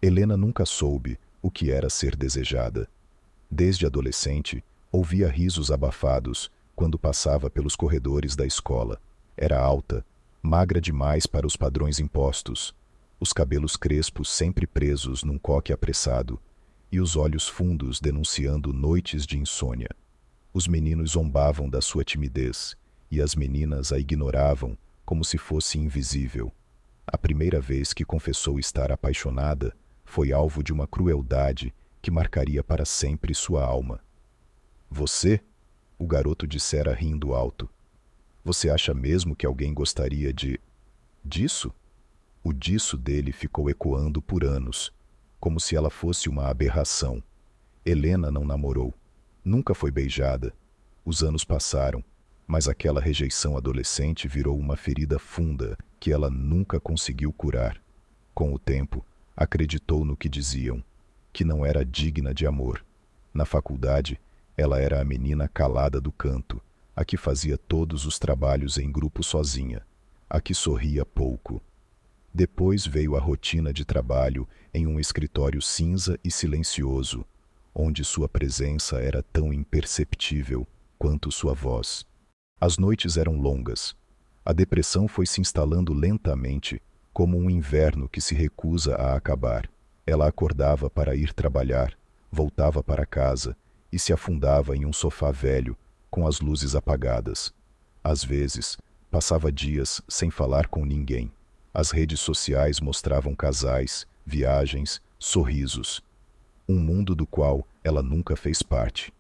Helena nunca soube o que era ser desejada. Desde adolescente, ouvia risos abafados quando passava pelos corredores da escola. Era alta, magra demais para os padrões impostos, os cabelos crespos sempre presos num coque apressado e os olhos fundos denunciando noites de insônia. Os meninos zombavam da sua timidez e as meninas a ignoravam como se fosse invisível. A primeira vez que confessou estar apaixonada foi alvo de uma crueldade que marcaria para sempre sua alma. Você? O garoto dissera rindo alto. Você acha mesmo que alguém gostaria disso? O disso dele ficou ecoando por anos, como se ela fosse uma aberração. Helena não namorou. Nunca foi beijada. Os anos passaram, mas aquela rejeição adolescente virou uma ferida funda que ela nunca conseguiu curar. Com o tempo, acreditou no que diziam, que não era digna de amor. Na faculdade, ela era a menina calada do canto, a que fazia todos os trabalhos em grupo sozinha, a que sorria pouco. Depois veio a rotina de trabalho em um escritório cinza e silencioso, onde sua presença era tão imperceptível quanto sua voz. As noites eram longas. A depressão foi se instalando lentamente, como um inverno que se recusa a acabar. Ela acordava para ir trabalhar, voltava para casa e se afundava em um sofá velho, com as luzes apagadas. Às vezes, passava dias sem falar com ninguém. As redes sociais mostravam casais, viagens, sorrisos. Um mundo do qual ela nunca fez parte.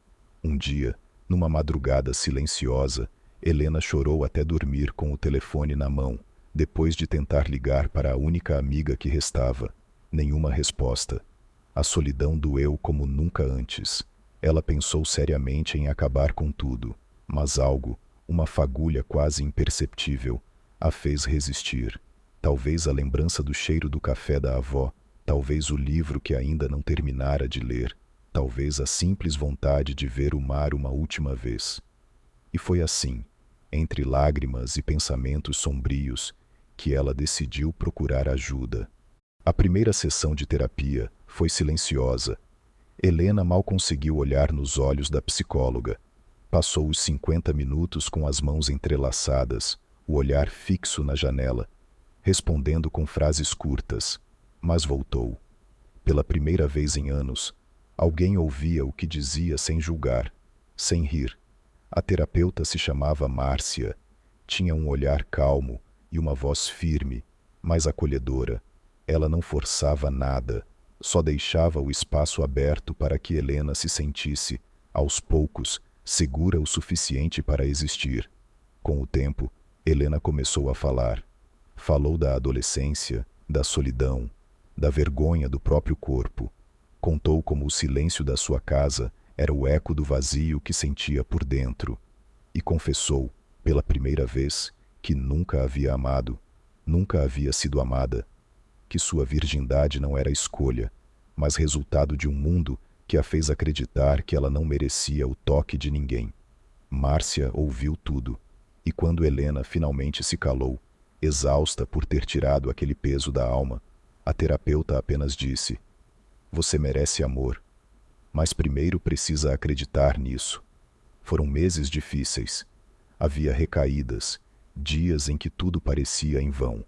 Um dia, numa madrugada silenciosa, Helena chorou até dormir com o telefone na mão, depois de tentar ligar para a única amiga que restava. Nenhuma resposta. A solidão doeu como nunca antes. Ela pensou seriamente em acabar com tudo, mas algo, uma fagulha quase imperceptível, a fez resistir. Talvez a lembrança do cheiro do café da avó, talvez o livro que ainda não terminara de ler, talvez a simples vontade de ver o mar uma última vez. E foi assim, entre lágrimas e pensamentos sombrios, que ela decidiu procurar ajuda. A primeira sessão de terapia foi silenciosa. Helena mal conseguiu olhar nos olhos da psicóloga. Passou os 50 minutos com as mãos entrelaçadas, o olhar fixo na janela, respondendo com frases curtas, mas voltou. Pela primeira vez em anos, alguém ouvia o que dizia sem julgar, sem rir. A terapeuta se chamava Márcia. Tinha um olhar calmo e uma voz firme, mas acolhedora. Ela não forçava nada, só deixava o espaço aberto para que Helena se sentisse, aos poucos, segura o suficiente para existir. Com o tempo, Helena começou a falar. Falou da adolescência, da solidão, da vergonha do próprio corpo. Contou como o silêncio da sua casa era o eco do vazio que sentia por dentro. E confessou, pela primeira vez, que nunca havia amado, nunca havia sido amada, que sua virgindade não era escolha, mas resultado de um mundo que a fez acreditar que ela não merecia o toque de ninguém. Márcia ouviu tudo, e quando Helena finalmente se calou, exausta por ter tirado aquele peso da alma, a terapeuta apenas disse: "Você merece amor, mas primeiro precisa acreditar nisso." Foram meses difíceis. Havia recaídas, dias em que tudo parecia em vão.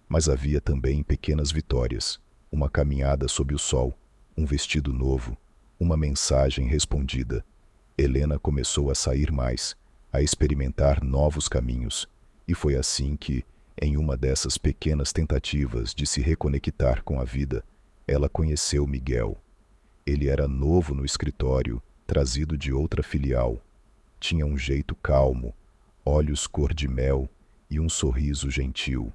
Mas havia também pequenas vitórias, uma caminhada sob o sol, um vestido novo, uma mensagem respondida. Helena começou a sair mais, a experimentar novos caminhos, e foi assim que, em uma dessas pequenas tentativas de se reconectar com a vida, ela conheceu Miguel. Ele era novo no escritório, trazido de outra filial. Tinha um jeito calmo, olhos cor de mel e um sorriso gentil.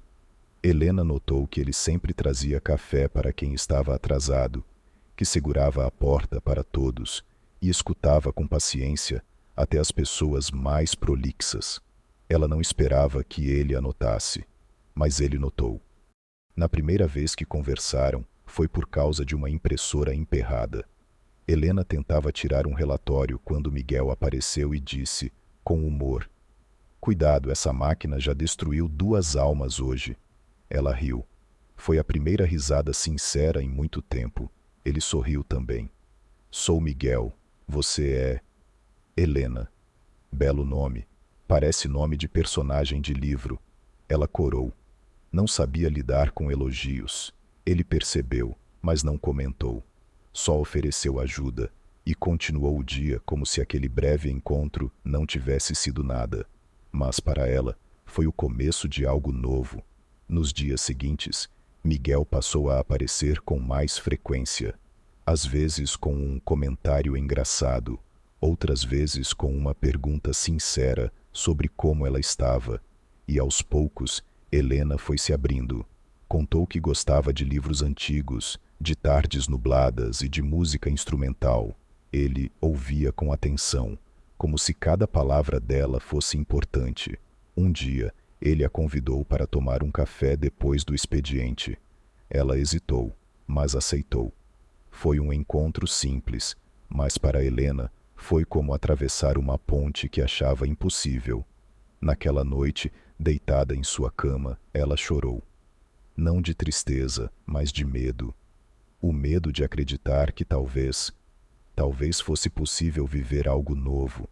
Helena notou que ele sempre trazia café para quem estava atrasado, que segurava a porta para todos e escutava com paciência até as pessoas mais prolixas. Ela não esperava que ele a notasse, mas ele notou. Na primeira vez que conversaram, foi por causa de uma impressora emperrada. Helena tentava tirar um relatório quando Miguel apareceu e disse, com humor: "Cuidado, essa máquina já destruiu 2 almas hoje." Ela riu. Foi a primeira risada sincera em muito tempo. Ele sorriu também. Sou Miguel. Você é... Helena. Belo nome. Parece nome de personagem de livro. Ela corou. Não sabia lidar com elogios. Ele percebeu, mas não comentou. Só ofereceu ajuda e continuou o dia como se aquele breve encontro não tivesse sido nada. Mas para ela, foi o começo de algo novo. Nos dias seguintes, Miguel passou a aparecer com mais frequência. Às vezes com um comentário engraçado, outras vezes com uma pergunta sincera sobre como ela estava. E aos poucos, Helena foi se abrindo. Contou que gostava de livros antigos, de tardes nubladas e de música instrumental. Ele ouvia com atenção, como se cada palavra dela fosse importante. Um dia, ele a convidou para tomar um café depois do expediente. Ela hesitou, mas aceitou. Foi um encontro simples, mas para Helena foi como atravessar uma ponte que achava impossível. Naquela noite, deitada em sua cama, ela chorou. Não de tristeza, mas de medo. O medo de acreditar que talvez fosse possível viver algo novo.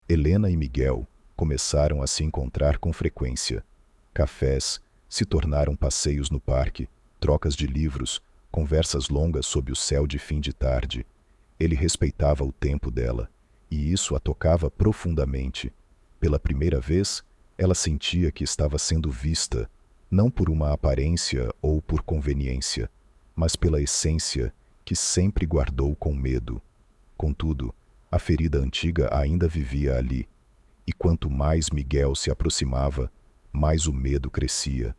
Helena e Miguel começaram a se encontrar com frequência. Cafés se tornaram passeios no parque, trocas de livros, conversas longas sob o céu de fim de tarde. Ele respeitava o tempo dela, e isso a tocava profundamente. Pela primeira vez, ela sentia que estava sendo vista, não por uma aparência ou por conveniência, mas pela essência que sempre guardou com medo. Contudo, a ferida antiga ainda vivia ali, e quanto mais Miguel se aproximava, mais o medo crescia.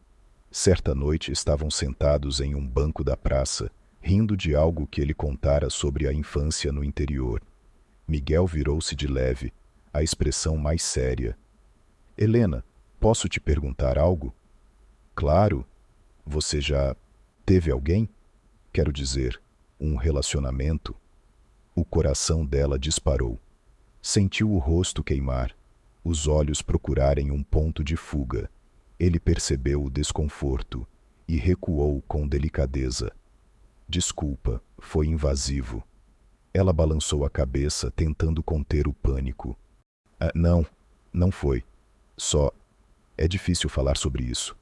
Certa noite estavam sentados em um banco da praça, rindo de algo que ele contara sobre a infância no interior. Miguel virou-se de leve, a expressão mais séria. Helena, posso te perguntar algo? Claro. Você já teve alguém? Quero dizer, um relacionamento? O coração dela disparou. Sentiu o rosto queimar, os olhos procurarem um ponto de fuga. Ele percebeu o desconforto e recuou com delicadeza. Desculpa, foi invasivo. Ela balançou a cabeça, tentando conter o pânico. Não foi. Só... É difícil falar sobre isso.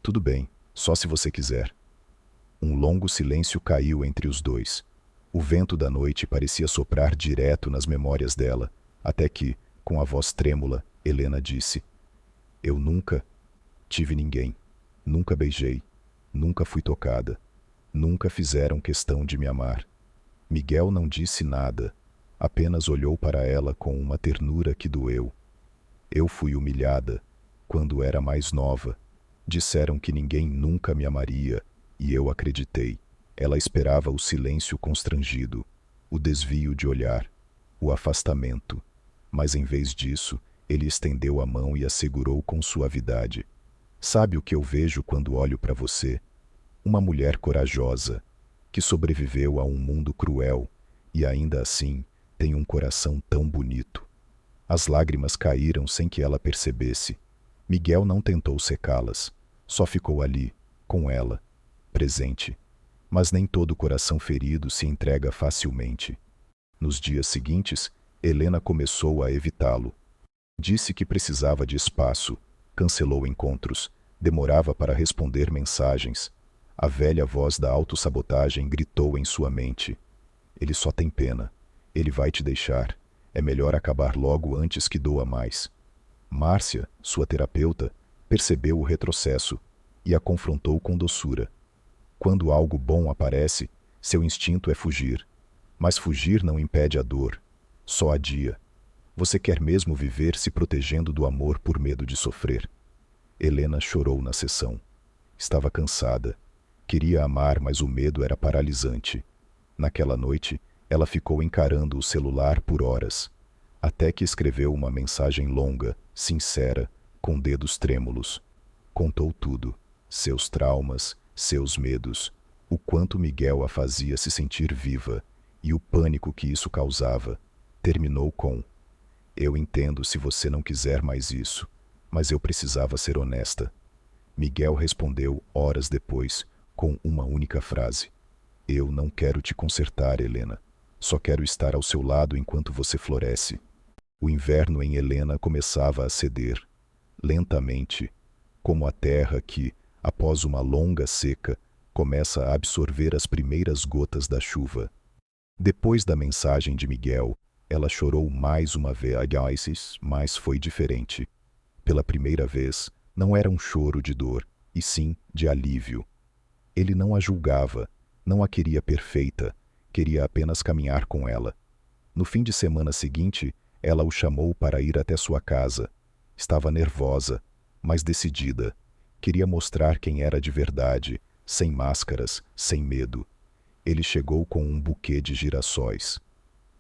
Tudo bem, só se você quiser. Um longo silêncio caiu entre os dois. O vento da noite parecia soprar direto nas memórias dela, até que, com a voz trêmula, Helena disse: Eu nunca tive ninguém, nunca beijei, nunca fui tocada, nunca fizeram questão de me amar. Miguel não disse nada, apenas olhou para ela com uma ternura que doeu. Eu fui humilhada quando era mais nova. Disseram que ninguém nunca me amaria, e eu acreditei. Ela esperava o silêncio constrangido, o desvio de olhar, o afastamento. Mas em vez disso, ele estendeu a mão e a segurou com suavidade. Sabe o que eu vejo quando olho para você? Uma mulher corajosa, que sobreviveu a um mundo cruel e ainda assim tem um coração tão bonito. As lágrimas caíram sem que ela percebesse. Miguel não tentou secá-las, só ficou ali, com ela, presente. Mas nem todo coração ferido se entrega facilmente. Nos dias seguintes, Helena começou a evitá-lo. Disse que precisava de espaço, cancelou encontros, demorava para responder mensagens. A velha voz da autossabotagem gritou em sua mente: Ele só tem pena. Ele vai te deixar. É melhor acabar logo antes que doa mais. Márcia, sua terapeuta, percebeu o retrocesso e a confrontou com doçura. Quando algo bom aparece, seu instinto é fugir. Mas fugir não impede a dor, só adia. Você quer mesmo viver se protegendo do amor por medo de sofrer? Helena chorou na sessão. Estava cansada. Queria amar, mas o medo era paralisante. Naquela noite, ela ficou encarando o celular por horas, até que escreveu uma mensagem longa, sincera, com dedos trêmulos. Contou tudo: seus traumas, seus medos, o quanto Miguel a fazia se sentir viva e o pânico que isso causava. Terminou com: Eu entendo se você não quiser mais isso, mas eu precisava ser honesta. Miguel respondeu horas depois, com uma única frase. Eu não quero te consertar, Helena. Só quero estar ao seu lado enquanto você floresce. O inverno em Helena começava a ceder, lentamente, como a terra que, após uma longa seca, começa a absorver as primeiras gotas da chuva. Depois da mensagem de Miguel, ela chorou mais uma vez, mas foi diferente. Pela primeira vez, não era um choro de dor, e sim de alívio. Ele não a julgava, não a queria perfeita, queria apenas caminhar com ela. No fim de semana seguinte, ela o chamou para ir até sua casa. Estava nervosa, mas decidida. Queria mostrar quem era de verdade, sem máscaras, sem medo. Ele chegou com um buquê de girassóis.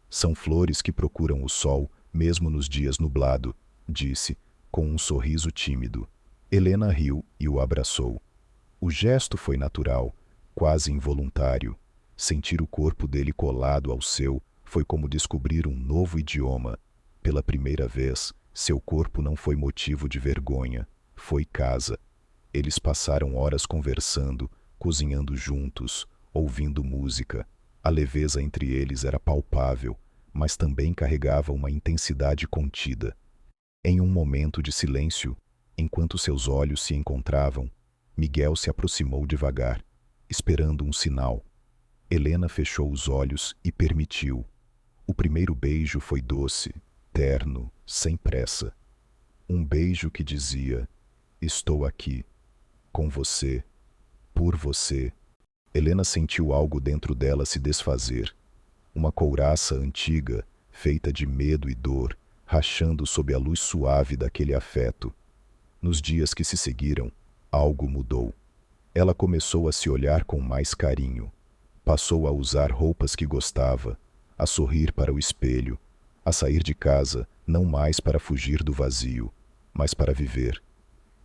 São flores que procuram o sol, mesmo nos dias nublados, disse, com um sorriso tímido. Helena riu e o abraçou. O gesto foi natural, quase involuntário. Sentir o corpo dele colado ao seu foi como descobrir um novo idioma. Pela primeira vez, seu corpo não foi motivo de vergonha, foi casa. Eles passaram horas conversando, cozinhando juntos, ouvindo música. A leveza entre eles era palpável, mas também carregava uma intensidade contida. Em um momento de silêncio, enquanto seus olhos se encontravam, Miguel se aproximou devagar, esperando um sinal. Helena fechou os olhos e permitiu. O primeiro beijo foi doce, terno, sem pressa. Um beijo que dizia: estou aqui, com você, por você. Helena sentiu algo dentro dela se desfazer. Uma couraça antiga, feita de medo e dor, rachando sob a luz suave daquele afeto. Nos dias que se seguiram, algo mudou. Ela começou a se olhar com mais carinho. Passou a usar roupas que gostava, a sorrir para o espelho, a sair de casa, não mais para fugir do vazio, mas para viver.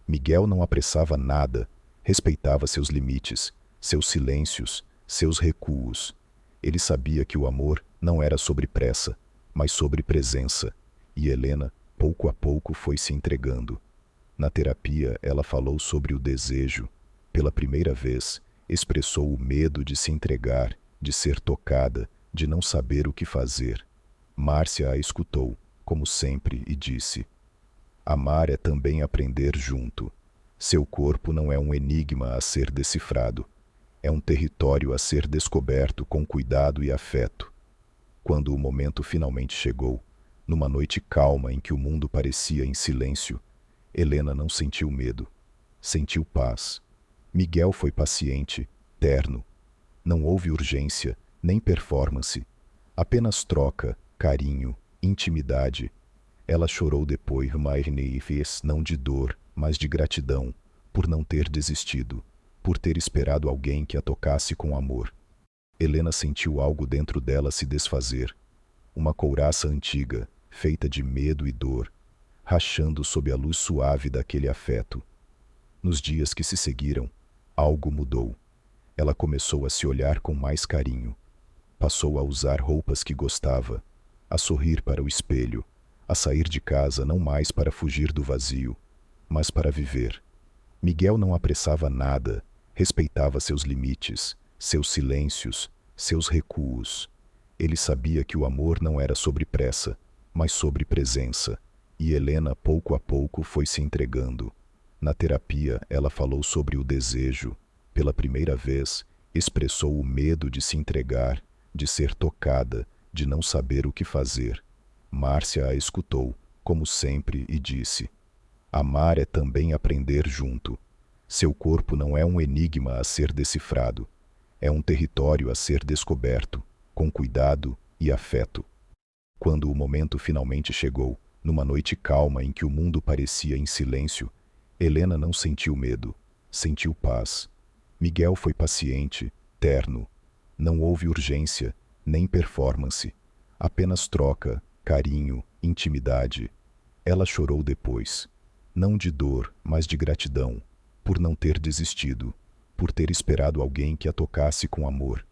Miguel não apressava nada, respeitava seus limites, seus silêncios, seus recuos. Ele sabia que o amor não era sobre pressa, mas sobre presença, e Helena, pouco a pouco, foi se entregando. Na terapia, ela falou sobre o desejo. Pela primeira vez, expressou o medo de se entregar, de ser tocada, de não saber o que fazer. Márcia a escutou, como sempre, e disse: amar é também aprender junto. Seu corpo não é um enigma a ser decifrado. É um território a ser descoberto com cuidado e afeto. Quando o momento finalmente chegou, numa noite calma em que o mundo parecia em silêncio, Helena não sentiu medo. Sentiu paz. Miguel foi paciente, terno. Não houve urgência, nem performance. Apenas troca, carinho, intimidade. Ela chorou depois, mas não de dor, mas de gratidão, por não ter desistido, por ter esperado alguém que a tocasse com amor. Helena sentiu algo dentro dela se desfazer. Uma couraça antiga, feita de medo e dor, rachando sob a luz suave daquele afeto. Nos dias que se seguiram, algo mudou. Ela começou a se olhar com mais carinho. Passou a usar roupas que gostava, a sorrir para o espelho, a sair de casa não mais para fugir do vazio, mas para viver. Miguel não apressava nada, respeitava seus limites, seus silêncios, seus recuos. Ele sabia que o amor não era sobre pressa, mas sobre presença, e Helena pouco a pouco foi se entregando. Na terapia, ela falou sobre o desejo. Pela primeira vez, expressou o medo de se entregar, de ser tocada, de não saber o que fazer. Márcia a escutou, como sempre, e disse: amar é também aprender junto. Seu corpo não é um enigma a ser decifrado. É um território a ser descoberto, com cuidado e afeto. Quando o momento finalmente chegou, numa noite calma em que o mundo parecia em silêncio, Helena não sentiu medo, sentiu paz. Miguel foi paciente, terno. Não houve urgência, nem performance. Apenas troca, carinho, intimidade. Ela chorou depois. Não de dor, mas de gratidão, por não ter desistido, por ter esperado alguém que a tocasse com amor.